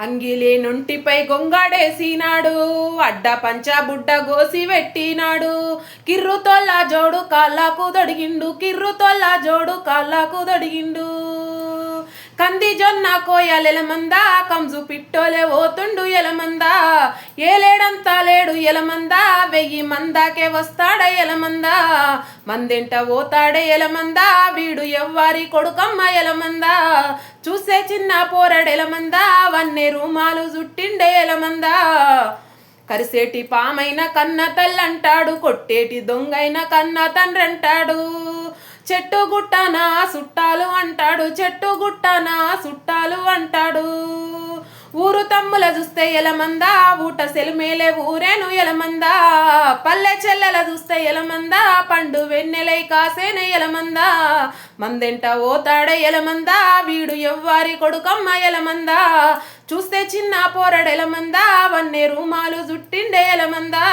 అంగిలి నొంటిపై గొంగాడేసినాడు, అడ్డ పంచ బుడ్డ గోసి పెట్టినాడు. కిర్రుతోల్ల జోడు కాళ్ళకు దొడిగిండు, కిర్రుతోల్ల జోడు కాళ్ళకు దొడిగిండు. కంది జొన్న కోయలెలమందా, కంజు పిట్టోలే ఓతుండు ఎలమందా. ఏలేడంతా లేడు ఎలమందా, 1000 మందాకే వస్తాడ ఎలమందా. మందెంట ఓతాడే ఎలమందా, వీడు ఎవ్వారి కొడుకమ్మ ఎలమందా. చూసే చిన్న పోరడెలమందా, వన్నె రూమాలు జుట్టిండే ఎలమందా. కరిసేటి పామైన కన్న తల్లంటాడు, కొట్టేటి దొంగైన కన్న తండ్రంటాడు. చెట్టు గుట్టన సుట్టాలు అంటాడు, చెట్టు గుట్టన సుట్టాలు అంటాడు. ఊరు తమ్ముల చూస్తే ఎలమందా, ఊట సెలిమేలే ఊరేను ఎలమందా. పల్లె చెల్లెల చూస్తే ఎలమందా, పండు వెన్నెలై కాసేన ఎలమందా. మందెంట ఓతాడ ఎలమందా, వీడు ఎవ్వారి కొడుకమ్మ ఎలమందా. చూస్తే చిన్న పోరడెలమందా, వన్నె రూమాలు జుట్టిండే ఎలమందా.